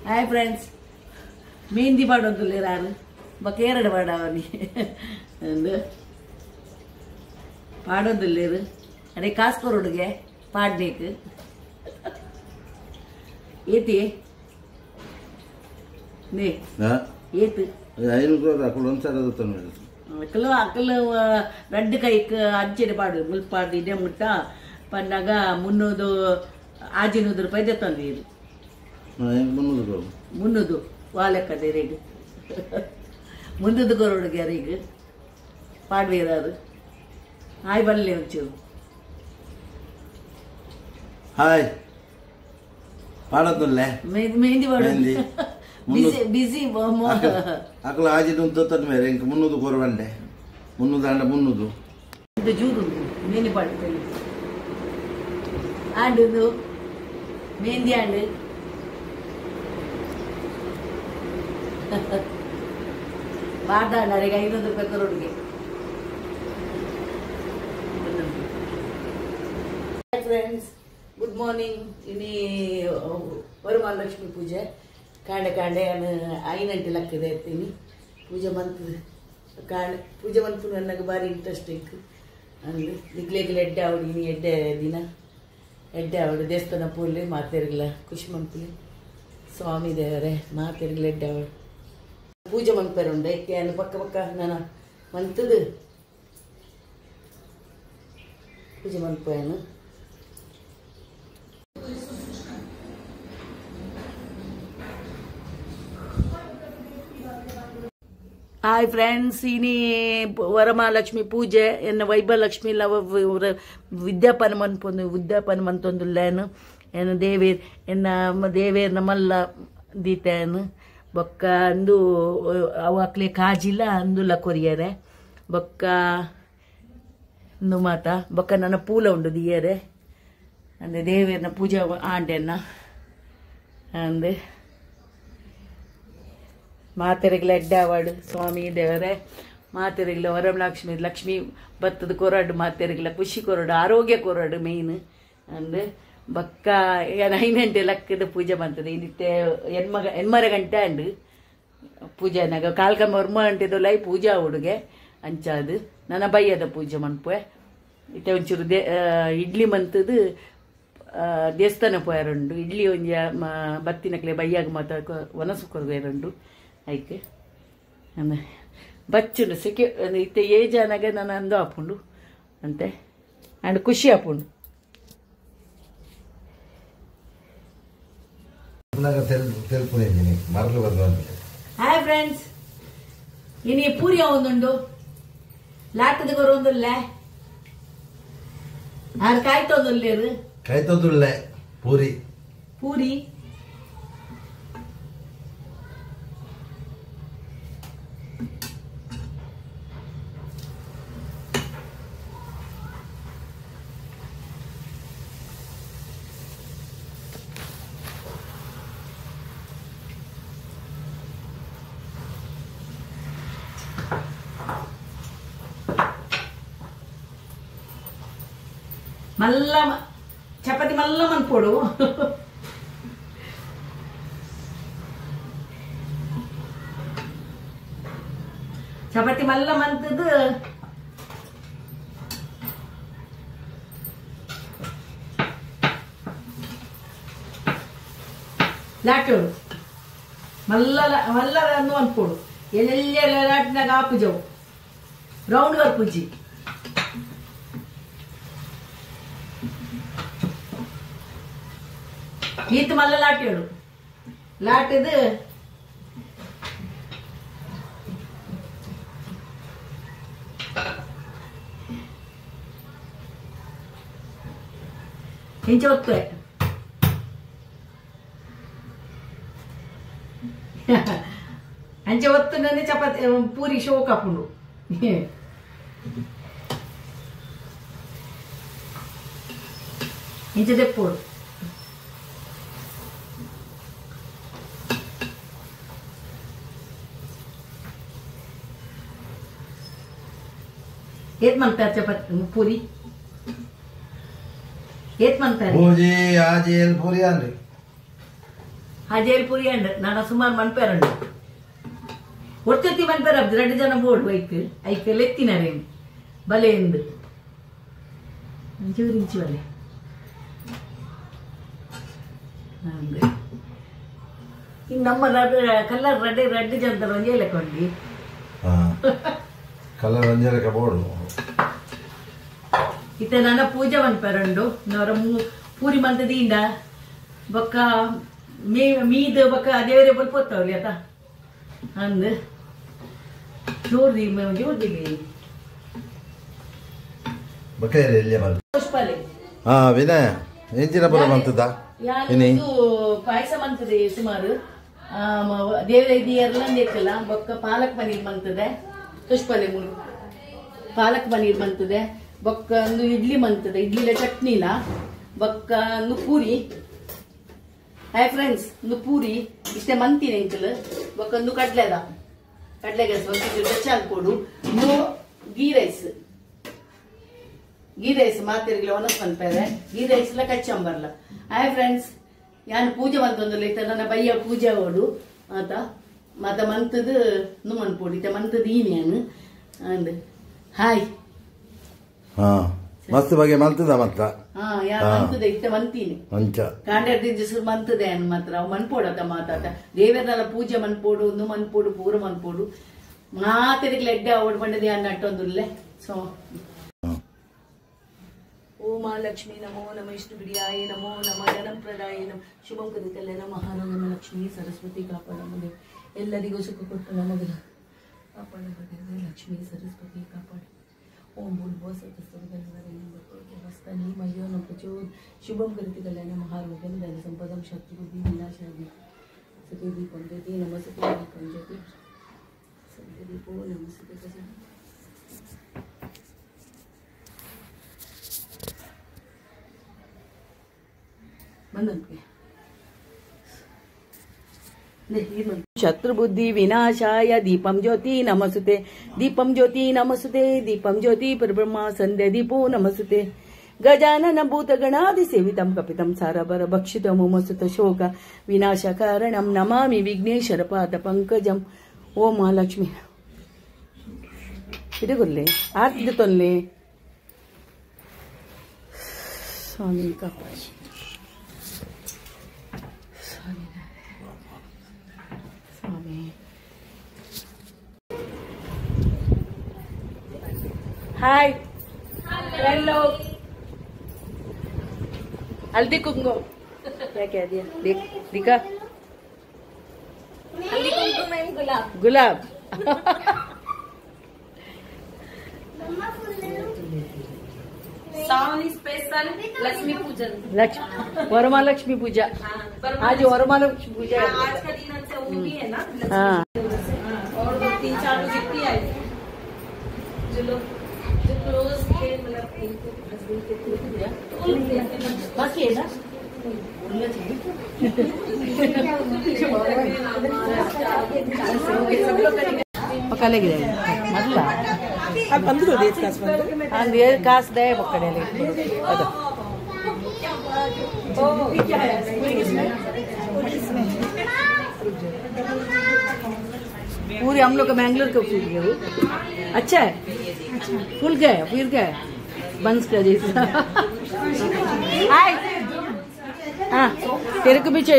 hi friends, mehndi ಮಾಡೋದಿಲ್ಲ ಯಾರು ಬಕ್ಕ ಎರಡು ಮಾಡವನಿ ಒಂದು ಪಾಡೋದಿಲ್ಲ ಅದೇ ಕಾಸ್ಕೊರೋಡಿಗೆ ಪಾಡ್ನೇಕ್ ಏತಿ ನೇ ಏತು ಅಕ್ಕಲು ಅಕ್ಕಲು ರೆಡ್ ಕೈಕ್ ಅಂಚೆನೆ ಪಾಡು ಮುಲ್ಪಾಡು ಇದೇ ಮುಟ್ಟ ಪನ್ನಾಗ 300 ಆಜಿನೂರು ರೂಪಾಯಿ ತಂದಿರು 300 ವಾಲೆಕ್ಕದೆ ರೇಗ್ 300 ಕೊರೋಡಿಗೆ ರೇಗ್ ಪಾಡ್ವೇರಾರು ಹಾಯ್ ಬರಲಿ ಒಂಚೂರು ಹಾಯ್ ಪಾಡೋದಿಲ್ಲ ಮೆಹಂದಿ ಮಾಡೋದು ಬಿಸಿ ಅಕ್ಕಲ ಆಜಿನ ತಂದ ಮೇಲೆ 300 ಕೊರವಂಡೆ 300 ಅಂಡ 300 ಇದು ಜೂರು ಮೆಹಂದಿ ಪಾಡ್ತೇನೆ ಆಂಡು ಮೆಹಂದಿ ಆಂಡು ಪಾಡ್ದಾಂಡರಿಗೆ 500 ರೂಪಾಯಿ ಕೊರೋಡಿಗೆ ಫ್ರೆಂಡ್ಸ್ ಗುಡ್ ಮಾರ್ನಿಂಗ್ ಇನ್ನಿ ವರಮಹಾಲಕ್ಷ್ಮಿ ಪೂಜೆ ಕಾಂಡೆ ಕಾಂಡೆ ಐನಂಟೆ ಲಕ್ಕದ ಇರ್ತೀನಿ ಪೂಜೆ ಮಂತದ ಕಾಂಡೆ ಪೂಜೆ ಮಂತು ನನಗೆ ಭಾರಿ ಇಂಟ್ರೆಸ್ಟಿಂಗ್ ಅಂದು ದಿಗ್ಲೆಗ್ಲ ಎಡ್ಡೆ ಅವಡು ಇನ್ನು ಎಡ್ಡೆ ದಿನ ಎಡ್ಡೆ ಅವಡು ದೇವಸ್ಥಾನ ಪೂರ್ಲಿ ಮಾತೇರಿಗ್ಲ ಖುಷಿ ಮಂಪುಲಿ ಸ್ವಾಮಿ ದೇವರೇ ಮಾತೇರಿಗ್ಲ ಎಡ್ಡೆ ಅವಡು ಪೂಜೆ ಮಂಪೇರು ಉಂಡೆ ಏನು ಪಕ್ಕ ಪಕ್ಕ ನಾನು ಮಂತದು ಪೂಜೆ ಮಂಪೇನು ಹಾಯ್ ಫ್ರೆಂಡ್ಸ್ ಇನಿ ವರಮಹಾಲಕ್ಷ್ಮಿ ಪೂಜೆ ಎನ್ನ ವೈಭವಲಕ್ಷ್ಮಿ ವಿದ್ಯಾಪನ ಮನ್ಪೊಂದು ವಿದ್ಯಾಪನ ಮಂತೊಂದುಲ್ಲೇನು ಏನು ದೇವೇರ್ ಎನ್ನ ದೇವೇರ್ನ ಮಲ್ಲ ದೀತೇನು ಬೊಕ್ಕ ಅಂದು ಅವಕ್ಲೆ ಕಾಜಿಲ್ಲ ಅಂದುಲ್ಲ ಕೊರಿಯರೆ ಬೊಕ್ಕ ಇಂದು ಮಾತ ಬೊಕ್ಕ ನನ್ನ ಪೂಲ ಉಂಡು ದಿಯರೆ ಅಂದ್ರೆ ದೇವೇರ್ನ ಪೂಜೆ ಆಂಡೆನ್ನ ಅಂದೆ ಮಾತೆರೆಗ್ಲ ಎಡ್ಡೆ ಅವಾರ್ಡ್ ಸ್ವಾಮಿ ದೇವರೇ ಮಾತೆರೆಗ್ಲ ವರಮಹಾಲಕ್ಷ್ಮಿ ಲಕ್ಷ್ಮಿ ಬತ್ತದ ಕೊರಡು ಮಾತೆರೆಗ್ಲ ಖುಷಿ ಕೊರಡು ಆರೋಗ್ಯ ಕೊರಡು ಮೇಯ್ನ್ ಅಂದ್ರೆ ಬಕ್ಕ 9 ಗಂಟೆ ಲಕ್ಕದ ಪೂಜೆ ಬಂತದೆ ಇನ್ನಿತ್ತೆ ಎನ್ಮರ ಗಂಟೆ ಅಂಡು ಪೂಜೆನಾಗ ಕಾಲ್ಕಮ್ಮ 1 ಗಂಟೆದೊಲೈ ಪೂಜಾ ಹುಡುಗೆ ಅಂಚಾದು ನನ್ನ ಬಯ್ಯದ ಪೂಜೆ ಮನ್ಪೆ ಇತ್ತೆ ಒಂಚೂರು ಇಡ್ಲಿ ಮಂತದು ದೇವಸ್ಥಾನ ಪೋಯಾರುಂಡು ಇಡ್ಲಿ ಒಂಜ ಬತ್ತಿನಕ್ಲೆ ಬಯ್ಯಾಗ ಮಾತ ಒನಸು ಕೊರವೇರುಂಡು ಐಕೆ ಬಚ್ಚುಂಡು ಸೆಕೆ ಇತ್ತೆ ಏಜ್ ಅನಾಗ ನಾನು ಅಂದು ಹಾಪುಂಡು ಅಂತೆ ಅಂಡ್ ಖುಷಿ ಹಾಪುಂಡು ಹಾಯ್ ಫ್ರೆಂಡ್ಸ್ ಇನಿ ಪೂರಿ ಒಂದುಂಡು ಲಾಟದ ಕೊರೊಂದುಲ್ಲ ಆರು ಕಾಯ್ತೊಂದುಲ್ಲೇರು ಪೂರಿ ಪೂರಿ మల్ల చపాతి మల్ల మన్పోడు చపాతి మల్ల మంతదు లాటు మల్ల మల్ల రందు మన్పోడు ಎಲ್ಲೆಲ್ಲ ಲಾಟ್ನಾಗ ಆಪುಜವು ರೌಂಡ್ ವರ್ಪುಜಿ ಈತ ಮಲ್ಲ ಲಾಟಿಯೋಡು ಲಾಟಿದು ಇಂಚ ಹೊತ್ತು ಅಂಚೆ ಹೊತ್ತು ನನ್ನ ಚಪಾತಿ ಪೂರಿ ಶೋಕ್ ಹಾಕೊಂಡು ಇಂಚ ತೆಪ್ಪೋಡು ಏತ್ ಮಾಡ್ತಾರೆ ಚಪಾತಿ ಪೂರಿ ಏತ್ ಮಾಡ್ತಾರೆ ಪೂರಿ ಆಜಿ ಎಲ್ ಪೂರಿ ಅನ್ರಿ ಹಜೇಲ್ಪುರಿ ಅಂಡ್ ನಾನು ಸುಮಾರು ಮನ್ಪೇರಂಡು ಒಟ್ಟೊತ್ತಿ ಮನ್ಪೇರ 2 ಜನ ಬೋರ್ಡ್ ಬೈಕ್ ಐಕಲ್ ಎತ್ತಿನಾರೆ ಬಲೆ ಎಂದು ಇಂಚು ಬಲೆ ಇನ್ನು ನಮ್ಮ ಕಲ್ಲರ್ ರೆಡ್ ಜನ ರಂಜೆ ಲೆಕ್ಕೊಂಡಿ ಕಲರ್ ರಂಜೆ ಬೋರ್ಡು ಇತ್ತೆ ನನ್ನ ಪೂಜೆ ಮನ್ಪೇರಂಡು ನವರ ಪೂರಿ ಮಂತದಿಂದ ಬೊಕ್ಕ ಮೀದ್ ಬೊಕ್ಕ ದೇವರೇ ಬಲ್ಪೋತ್ತವ್ರಿ ಆತ ಅಂದ್ ಜೋರ್ದಿ ಪುಷ್ಪಲೆ ವಿನಯ ಎಂಚಿನ ಪುರ ಮಂತದ ಪಾಯಸ ಮಂತದೆ ಸುಮಾರು ದೇವರ ಇದೆಯಲ್ಲ ಬೇಕಲ್ಲ ಬೊಕ್ಕ ಪಾಲಕ್ ಪನೀರ್ ಮಂತದೆ ಪುಷ್ಪಲೆ ಮುಳು ಪಾಲಕ್ ಪನೀರ್ ಮಂತದೆ ಬೊಕ್ಕ ಒಂದು ಇಡ್ಲಿ ಮಂತದೆ ಇಡ್ಲಿಲ ಚಟ್ನಿಲ ಬೊಕ್ಕ ಒಂದು ಪೂರಿ ಹಾಯ್ ಫ್ರೆಂಡ್ಸ್ ಒಂದು ಪೂರಿ ಇಷ್ಟೇ ಮಂತೀನಿ ಎಂಕಲ್ ಬೊಕ್ಕ ಒಂದು ಕಡ್ಲೆಗೆ ಒಂದು ಚಾಲ್ ಕೊಡು ಗೀ ರೈಸ್ ಮಾತಿರ್ಗಿಲ್ಲ ಒನಸ್ ಮನ್ಪೇರೆ ಗೀ ರೈಸ್ ಲ ಕಚ್ಚಂಬರ್ಲ ಹಾಯ್ ಫ್ರೆಂಡ್ಸ್ ಯಾನು ಪೂಜೆ ಮಂತೊಂದುಲ್ಲ ಇತ್ತ ನನ್ನ ಬಯ್ಯ ಪೂಜೆ ಓಡು ಆತ ಮತ್ತ ಮಂತದ ಮನ್ಪೋಡು ಇತ್ತ ಮಂತದ ಈನೇನು ಅಂದ್ ಹಾಯ್ ಮಸ್ತ್ ಬಗ್ಗೆ ಮಂತದ ಮತ್ತ ಯಾರು ಮಂತದ ಇತ್ತ ಮಂತೀನಿ ಕಾಂಡರ್ದಿಂಜ ಸುರು ಮಂತದೆ ಅನ್ ಮಾತ್ರ ಅವ್ ಮನ್ಪೋಡತ ಮಾತಾತ ದೇವರಲ್ಲ ಪೂಜೆ ಮನ್ಪೋಡು ಒಂದು ಮನ್ಪೋಡು ಪೂರ ಮನ್ಪೋಡು ಮಾತಿರ್ಗಿಲ್ಲ ಎಡ್ಡೆ ಓಡ್ ಬಂಡದೆ ಅನ್ನ ಅಟ್ಟೊಂದುಲ್ಲೆ ಸೊ ಓಂ ಲಕ್ಷ್ಮೀ ನಮೋ ನಮ ವಿಷ್ಣುಪ್ರಿಯಾಯ ನಮೋ ನಮ ಜನಪ್ರದಾಯ ನಮ ಶುಭಂ ಕರಿತಲ್ಲ ನಮಃ ನಮ ಲಕ್ಷ್ಮೀ ಸರಸ್ವತಿ ಕಾಪಾಡ ನಮಗೆ ಎಲ್ಲರಿಗೂ ಸುಖ ಕೊಟ್ಟು ನಮಗೆ ಕಾಪಾಡ ಲಕ್ಷ್ಮೀ ಸರಸ್ವತಿ ಕಾಪಾಡ ಓಂ ಭೂರ್ಭುವ ಸತಸ್ತನಿ ಮಯ್ಯೋ ನಮ ಪ್ರಚೋ ಶುಭಂ ಕರಿತಲ್ಲ ನಮಃ ಆರೋಗ್ಯಂ ಧನ ಸಂಪದಂ ಶತ್ರುಬುದ್ಧಿ ವಿನಾಶಾದಿ ಸತಿ ದೀಪಂ ಜ್ಯೋತಿ ನಮ ಸತಿ ದೀಪಂ ಜ್ಯೋತಿ ಸತ್ಯ ದೀಪೋ ನಮ ಸತಿ ಶತ್ರುಬುದ್ಧಿ ವಿನಾಶಾಯ ದೀಪಂ ಜ್ಯೋತಿ ನಮಸುತೆ ದೀಪಂ ಜ್ಯೋತಿ ನಮಸುತೆ ದೀಪಂ ಜ್ಯೋತಿ ಪರಬ್ರಹ್ಮ ಸಂಧ್ಯಾ ದೀಪೋ ನಮಸುತೆ ಗಜಾನನ ಭೂತಗಣಾದಿ ಸೇವಿತಂ ಕಪಿತಂ ಸಾರಭರ ಭಕ್ಷಿತಂ ಉಮಸುತ ಶೋಕ ವಿನಾಶ ಕಾರಣಂ ನಮಾಮಿ ವಿಘ್ನೇಶ್ವರ ಪಾದ ಪಂಕಜಂ ಓಂ ಮಹಾಲಕ್ಷ್ಮಿ ಇಡಗೊಲ್ಲೆ ಆರ್ತಿದ ತೊಲ್ಲೆ ಸ್ವಾಮಿ ಕಾಪಾಡಿ हाय हेलो हल्दी कुमकुम क्या कह दिया देख दिखा हल्दी कुमकुम एंड गुलाब गुलाब सावनी स्पेशल लक्ष्मी पूजन वरमहालक्ष्मी पूजा आज वरमहालक्ष्मी पूजा आज का दिन से वो भी है ना हाँ और 3-4 जितनी आई जो लोग क्लोज थे मतलब हस्बैंड के थ्रू बाकी है ना पका लेगी मतलब ಬಂದು ಅಂದ್ರೆ ಕಾಸು ದಯ ಪಕ್ಕಡೆ ಅದು पूरी हम लोग का मैंगलोर का फूल गया वो अच्छा है फूल गया फिर गया बंस का जैसा हाय हाँ तेरे को भी चाहिए